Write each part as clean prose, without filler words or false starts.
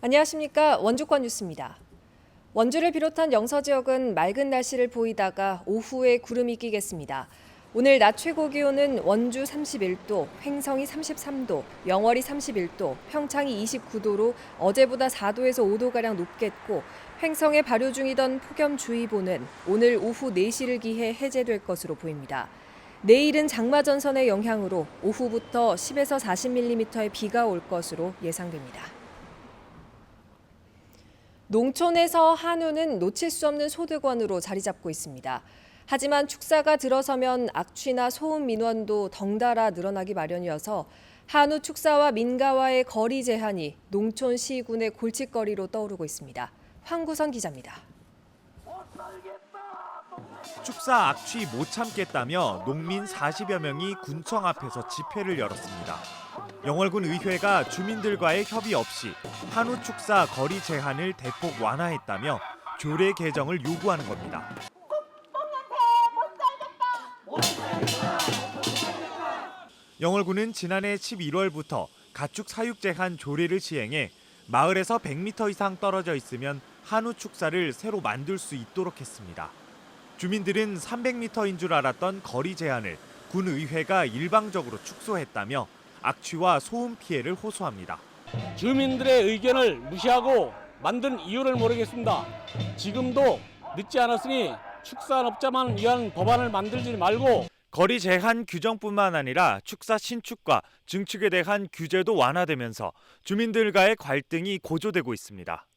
안녕하십니까. 원주권 뉴스입니다. 원주를 비롯한 영서 지역은 맑은 날씨를 보이다가 오후에 구름이 끼겠습니다. 오늘 낮 최고 기온은 원주 31도, 횡성이 33도, 영월이 31도, 평창이 29도로 어제보다 4도에서 5도가량 높겠고 횡성에 발효 중이던 폭염주의보는 오늘 오후 4시를 기해 해제될 것으로 보입니다. 내일은 장마전선의 영향으로 오후부터 10에서 40mm의 비가 올 것으로 예상됩니다. 농촌에서 한우는 놓칠 수 없는 소득원으로 자리 잡고 있습니다. 하지만 축사가 들어서면 악취나 소음 민원도 덩달아 늘어나기 마련이어서 한우 축사와 민가와의 거리 제한이 농촌 시군의 골칫거리로 떠오르고 있습니다. 황구선 기자입니다. 축사 악취 못 참겠다며 농민 40여 명이 군청 앞에서 집회를 열었습니다. 영월군 의회가 주민들과의 협의 없이 한우 축사 거리 제한을 대폭 완화했다며 조례 개정을 요구하는 겁니다. 영월군은 지난해 11월부터 가축 사육 제한 조례를 시행해 마을에서 100m 이상 떨어져 있으면 한우 축사를 새로 만들 수 있도록 했습니다. 주민들은 300m인 줄 알았던 거리 제한을 군 의회가 일방적으로 축소했다며 악취와 소음 피해를 호소합니다. 주민들의 의견을 무시하고 만든 이유를 모르겠습니다. 지금도 늦지 않았으니 축산업자만 위한 법안을 만들지 말고 거리 제한 규정뿐만 아니라 축사 신축과 증축에 대한 규제도 완화되면서 주민들과의 갈등이 고조되고 있습니다.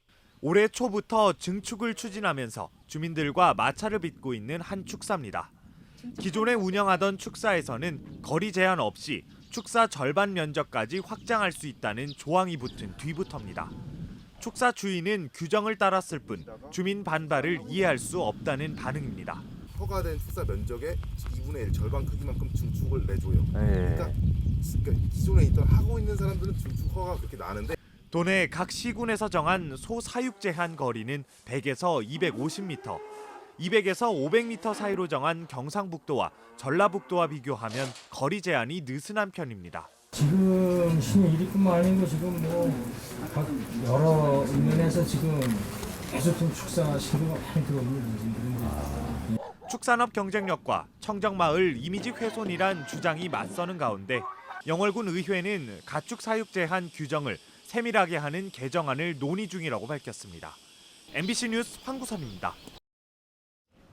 올해 초부터 증축을 추진하면서 주민들과 마찰을 빚고 있는 한 축사입니다. 기존에 운영하던 축사에서는 거리 제한 없이 축사 절반 면적까지 확장할 수 있다는 조항이 붙은 뒤부터입니다. 축사 주인은 규정을 따랐을 뿐 주민 반발을 이해할 수 없다는 반응입니다. 허가된 축사 면적의 2분의 1 절반 크기만큼 증축을 내줘요. 그러니까 기존에 있던 하고 있는 사람들은 증축 허가가 그렇게 나는데 도내 각 시군에서 정한 소 사육 제한 거리는 100에서 250m, 200에서 500m 사이로 정한 경상북도와 전라북도와 비교하면 거리 제한이 느슨한 편입니다. 지금 신의 일위뿐만 아니고 지금 각 여러 면에서 지금 계속 좀 축사 신고가 많이 들어오는 축산업 경쟁력과 청정마을 이미지 훼손이란 주장이 맞서는 가운데 영월군 의회는 가축 사육 제한 규정을 세밀하게 하는 개정안을 논의 중이라고 밝혔습니다. MBC 뉴스 황구선입니다.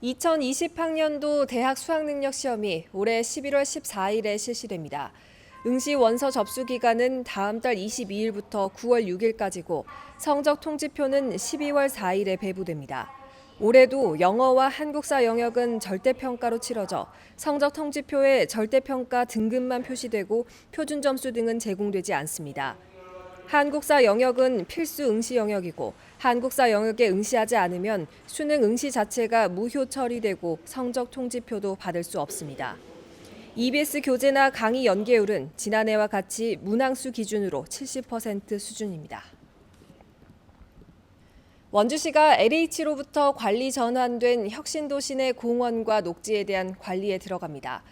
2020학년도 대학 수학능력 시험이 올해 11월 14일에 실시됩니다. 응시 원서 접수 기간은 다음 달 22일부터 9월 6일까지고 성적 통지표는 12월 4일에 배부됩니다. 올해도 영어와 한국사 영역은 절대평가로 치러져 성적 통지표에 절대평가 등급만 표시되고 표준 점수 등은 제공되지 않습니다. 한국사 영역은 필수 응시 영역이고 한국사 영역에 응시하지 않으면 수능 응시 자체가 무효 처리되고 성적 통지표도 받을 수 없습니다. EBS 교재나 강의 연계율은 지난해와 같이 문항수 기준으로 70% 수준입니다. 원주시가 LH로부터 관리 전환된 혁신도시 내 공원과 녹지에 대한 관리에 들어갑니다.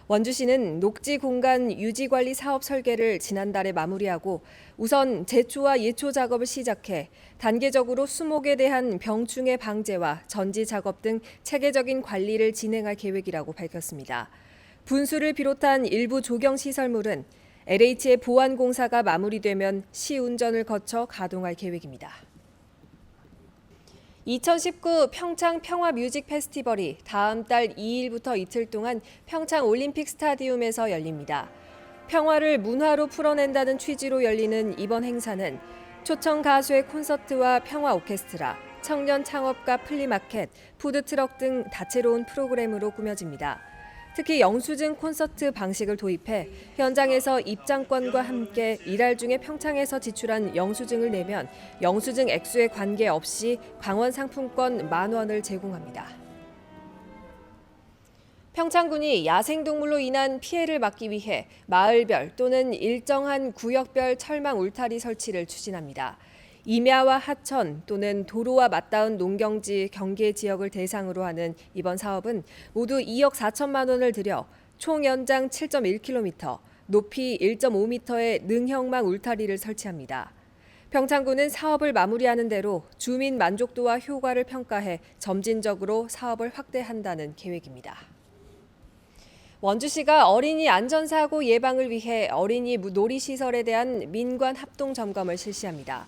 원주시는 녹지 공간 유지 관리 사업 설계를 지난달에 마무리하고 우선 제초와 예초 작업을 시작해 단계적으로 수목에 대한 병충해 방제와 전지 작업 등 체계적인 관리를 진행할 계획이라고 밝혔습니다. 분수를 비롯한 일부 조경 시설물은 LH의 보완 공사가 마무리되면 시운전을 거쳐 가동할 계획입니다. 2019 평창 평화 뮤직 페스티벌이 다음 달 2일부터 이틀 동안 평창 올림픽 스타디움에서 열립니다. 평화를 문화로 풀어낸다는 취지로 열리는 이번 행사는 초청 가수의 콘서트와 평화 오케스트라, 청년 창업가 플리마켓, 푸드트럭 등 다채로운 프로그램으로 꾸며집니다. 특히 영수증 콘서트 방식을 도입해 현장에서 입장권과 함께 일할 중에 평창에서 지출한 영수증을 내면 영수증 액수에 관계없이 강원 상품권 10,000원을 제공합니다. 평창군이 야생동물로 인한 피해를 막기 위해 마을별 또는 일정한 구역별 철망 울타리 설치를 추진합니다. 임야와 하천 또는 도로와 맞닿은 농경지 경계 지역을 대상으로 하는 이번 사업은 모두 2억 4천만 원을 들여 총 연장 7.1km, 높이 1.5m의 능형망 울타리를 설치합니다. 평창군은 사업을 마무리하는 대로 주민 만족도와 효과를 평가해 점진적으로 사업을 확대한다는 계획입니다. 원주시가 어린이 안전사고 예방을 위해 어린이 놀이시설에 대한 민관 합동 점검을 실시합니다.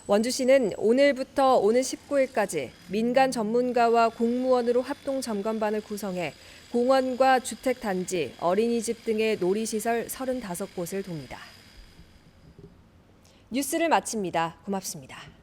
원주시는 오늘부터 오는 19일까지 민간 전문가와 공무원으로 합동 점검반을 구성해 공원과 주택단지, 어린이집 등의 놀이시설 35곳을 돕니다. 뉴스를 마칩니다. 고맙습니다.